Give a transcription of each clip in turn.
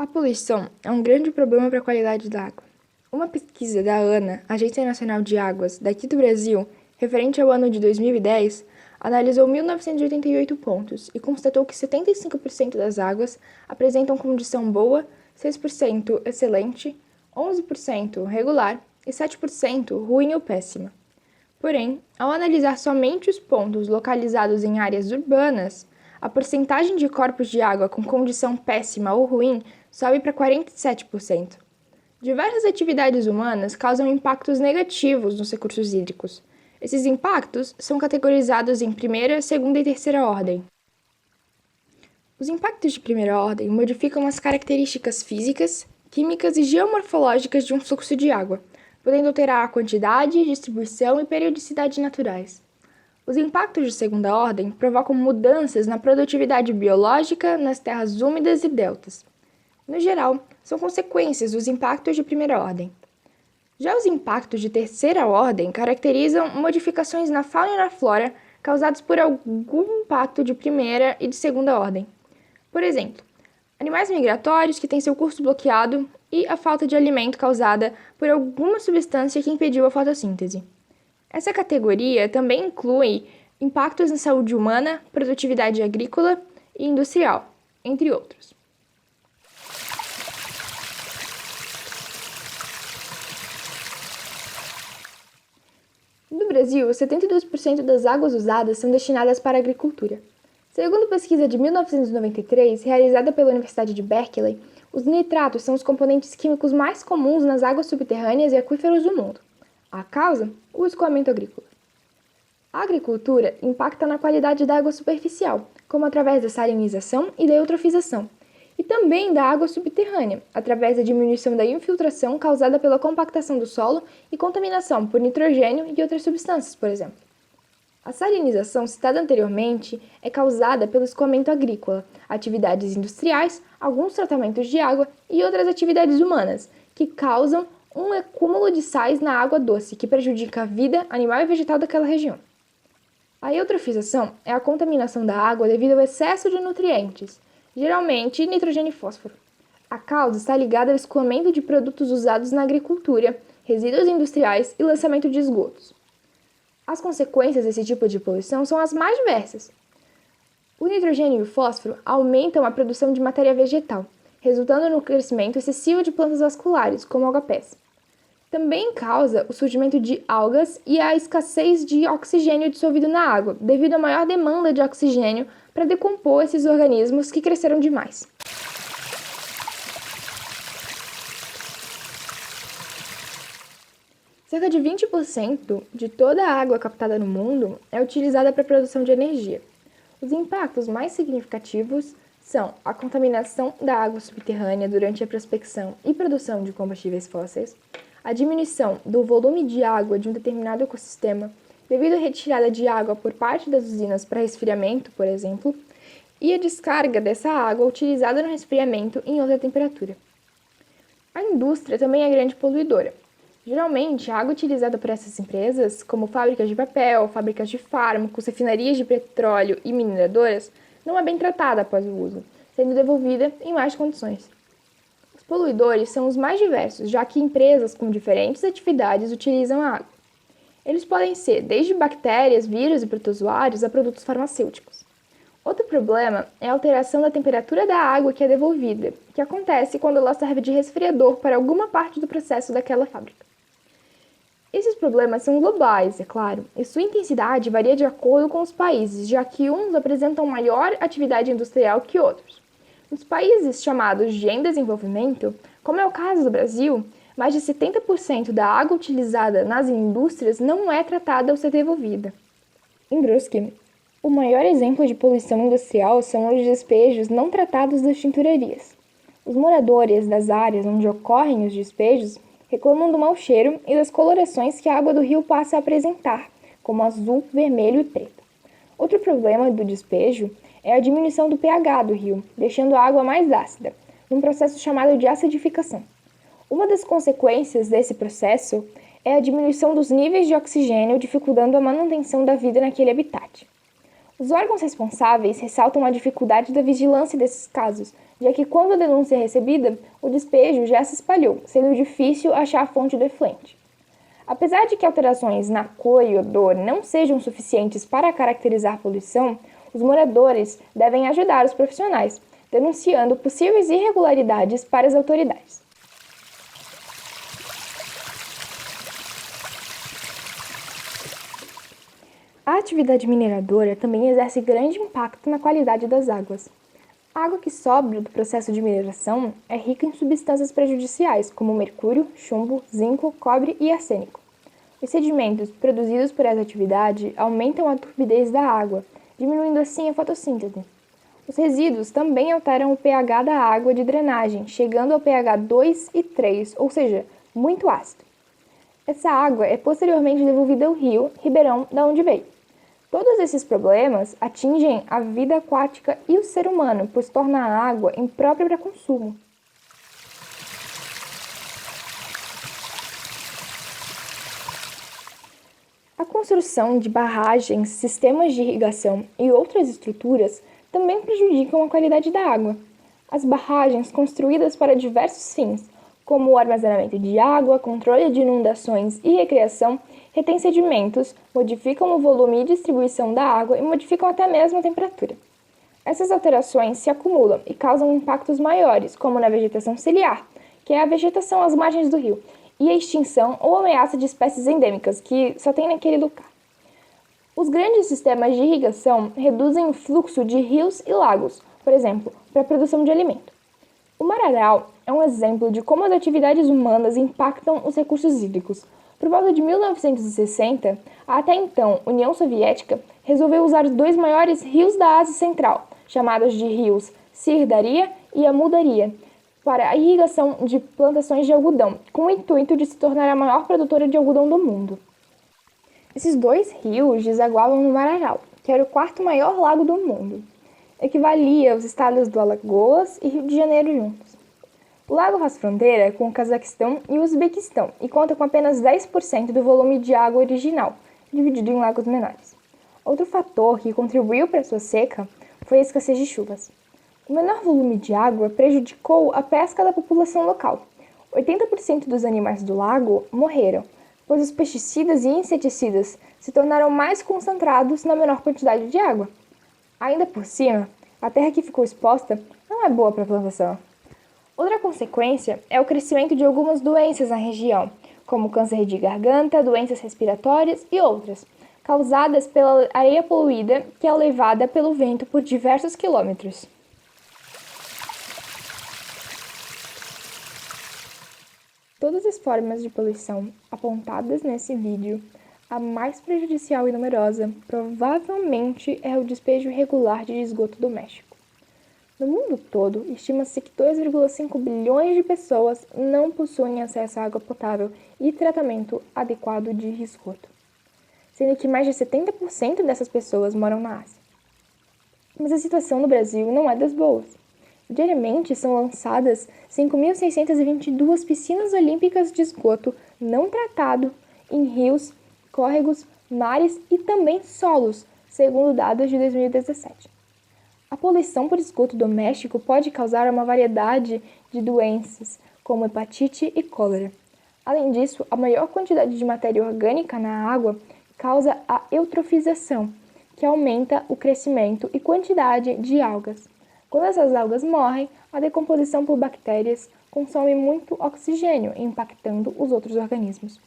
A poluição é um grande problema para a qualidade da água. Uma pesquisa da ANA, Agência Nacional de Águas, daqui do Brasil, referente ao ano de 2010, analisou 1.988 pontos e constatou que 75% das águas apresentam condição boa, 6% excelente, 11% regular e 7% ruim ou péssima. Porém, ao analisar somente os pontos localizados em áreas urbanas, a porcentagem de corpos de água com condição péssima ou ruim sobe para 47%. Diversas atividades humanas causam impactos negativos nos recursos hídricos. Esses impactos são categorizados em primeira, segunda e terceira ordem. Os impactos de primeira ordem modificam as características físicas, químicas e geomorfológicas de um fluxo de água, podendo alterar a quantidade, distribuição e periodicidade naturais. Os impactos de segunda ordem provocam mudanças na produtividade biológica nas terras úmidas e deltas. No geral, são consequências dos impactos de primeira ordem. Já os impactos de terceira ordem caracterizam modificações na fauna e na flora causados por algum impacto de primeira e de segunda ordem. Por exemplo, animais migratórios que têm seu curso bloqueado e a falta de alimento causada por alguma substância que impediu a fotossíntese. Essa categoria também inclui impactos na saúde humana, produtividade agrícola e industrial, entre outros. No Brasil, 72% das águas usadas são destinadas para a agricultura. Segundo pesquisa de 1993, realizada pela Universidade de Berkeley, os nitratos são os componentes químicos mais comuns nas águas subterrâneas e aquíferos do mundo. A causa? O escoamento agrícola. A agricultura impacta na qualidade da água superficial, como através da salinização e da eutrofização, e também da água subterrânea, através da diminuição da infiltração causada pela compactação do solo e contaminação por nitrogênio e outras substâncias, por exemplo. A salinização citada anteriormente é causada pelo escoamento agrícola, atividades industriais, alguns tratamentos de água e outras atividades humanas, que causam um acúmulo de sais na água doce, que prejudica a vida animal e vegetal daquela região. A eutrofização é a contaminação da água devido ao excesso de nutrientes, geralmente nitrogênio e fósforo. A causa está ligada ao escoamento de produtos usados na agricultura, resíduos industriais e lançamento de esgotos. As consequências desse tipo de poluição são as mais diversas. O nitrogênio e o fósforo aumentam a produção de matéria vegetal, resultando no crescimento excessivo de plantas vasculares, como algapés. Também causa o surgimento de algas e a escassez de oxigênio dissolvido na água, devido à maior demanda de oxigênio para decompor esses organismos que cresceram demais. Cerca de 20% de toda a água captada no mundo é utilizada para a produção de energia. Os impactos mais significativos são a contaminação da água subterrânea durante a prospecção e produção de combustíveis fósseis, a diminuição do volume de água de um determinado ecossistema devido à retirada de água por parte das usinas para resfriamento, por exemplo, e a descarga dessa água utilizada no resfriamento em outra temperatura. A indústria também é grande poluidora. Geralmente, a água utilizada por essas empresas, como fábricas de papel, fábricas de fármacos, refinarias de petróleo e mineradoras, não é bem tratada após o uso, sendo devolvida em más condições. Os poluidores são os mais diversos, já que empresas com diferentes atividades utilizam a água. Eles podem ser desde bactérias, vírus e protozoários a produtos farmacêuticos. Outro problema é a alteração da temperatura da água que é devolvida, que acontece quando ela serve de resfriador para alguma parte do processo daquela fábrica. Esses problemas são globais, é claro, e sua intensidade varia de acordo com os países, já que uns apresentam maior atividade industrial que outros. Nos países chamados de em desenvolvimento, como é o caso do Brasil, mais de 70% da água utilizada nas indústrias não é tratada ou ser devolvida. Em Brusque, o maior exemplo de poluição industrial são os despejos não tratados das tinturarias. Os moradores das áreas onde ocorrem os despejos reclamam do mau cheiro e das colorações que a água do rio passa a apresentar, como azul, vermelho e preto. Outro problema do despejo é a diminuição do pH do rio, deixando a água mais ácida, num processo chamado de acidificação. Uma das consequências desse processo é a diminuição dos níveis de oxigênio, dificultando a manutenção da vida naquele habitat. Os órgãos responsáveis ressaltam a dificuldade da vigilância desses casos, já que quando a denúncia é recebida, o despejo já se espalhou, sendo difícil achar a fonte do efluente. Apesar de que alterações na cor e odor não sejam suficientes para caracterizar poluição, os moradores devem ajudar os profissionais, denunciando possíveis irregularidades para as autoridades. A atividade mineradora também exerce grande impacto na qualidade das águas. A água que sobra do processo de mineração é rica em substâncias prejudiciais, como mercúrio, chumbo, zinco, cobre e arsênico. Os sedimentos produzidos por essa atividade aumentam a turbidez da água, diminuindo assim a fotossíntese. Os resíduos também alteram o pH da água de drenagem, chegando ao pH 2 e 3, ou seja, muito ácido. Essa água é posteriormente devolvida ao rio Ribeirão, da onde veio. Todos esses problemas atingem a vida aquática e o ser humano, pois torna a água imprópria para consumo. A construção de barragens, sistemas de irrigação e outras estruturas também prejudicam a qualidade da água. As barragens construídas para diversos fins, como o armazenamento de água, controle de inundações e recreação, retêm sedimentos, modificam o volume e distribuição da água e modificam até mesmo a temperatura. Essas alterações se acumulam e causam impactos maiores, como na vegetação ciliar, que é a vegetação às margens do rio, e a extinção ou ameaça de espécies endêmicas, que só tem naquele lugar. Os grandes sistemas de irrigação reduzem o fluxo de rios e lagos, por exemplo, para a produção de alimento. O Mar Aral é um exemplo de como as atividades humanas impactam os recursos hídricos. Por volta de 1960, a até então União Soviética resolveu usar os dois maiores rios da Ásia Central, chamados de rios Sirdaria e Amudarya, para a irrigação de plantações de algodão, com o intuito de se tornar a maior produtora de algodão do mundo. Esses dois rios desaguavam no Mar Aral, que era o quarto maior lago do mundo. Equivalia aos estados do Alagoas e Rio de Janeiro juntos. O lago faz fronteira com o Cazaquistão e o Uzbequistão e conta com apenas 10% do volume de água original, dividido em lagos menores. Outro fator que contribuiu para sua seca foi a escassez de chuvas. O menor volume de água prejudicou a pesca da população local. 80% dos animais do lago morreram, pois os pesticidas e inseticidas se tornaram mais concentrados na menor quantidade de água. Ainda por cima, a terra que ficou exposta não é boa para a plantação. Outra consequência é o crescimento de algumas doenças na região, como câncer de garganta, doenças respiratórias e outras, causadas pela areia poluída que é levada pelo vento por diversos quilômetros. Todas as formas de poluição apontadas nesse vídeo, a mais prejudicial e numerosa provavelmente é o despejo irregular de esgoto doméstico. No mundo todo, estima-se que 2,5 bilhões de pessoas não possuem acesso à água potável e tratamento adequado de esgoto, sendo que mais de 70% dessas pessoas moram na Ásia. Mas a situação no Brasil não é das boas. Diariamente são lançadas 5.622 piscinas olímpicas de esgoto não tratado em rios, córregos, mares e também solos, segundo dados de 2017. A poluição por esgoto doméstico pode causar uma variedade de doenças, como hepatite e cólera. Além disso, a maior quantidade de matéria orgânica na água causa a eutrofização, que aumenta o crescimento e quantidade de algas. Quando essas algas morrem, a decomposição por bactérias consome muito oxigênio, impactando os outros organismos.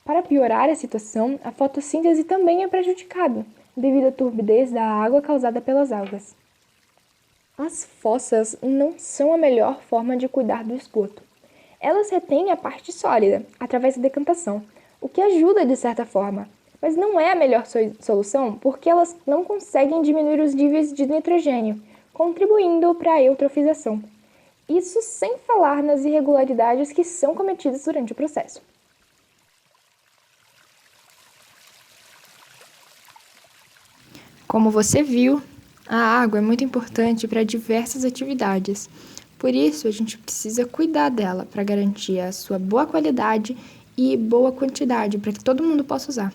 Para piorar a situação, a fotossíntese também é prejudicada, devido à turbidez da água causada pelas algas. As fossas não são a melhor forma de cuidar do esgoto. Elas retêm a parte sólida, através da decantação, o que ajuda de certa forma, mas não é a melhor solução porque elas não conseguem diminuir os níveis de nitrogênio, contribuindo para a eutrofização. Isso sem falar nas irregularidades que são cometidas durante o processo. Como você viu, a água é muito importante para diversas atividades. Por isso, a gente precisa cuidar dela para garantir a sua boa qualidade e boa quantidade para que todo mundo possa usar.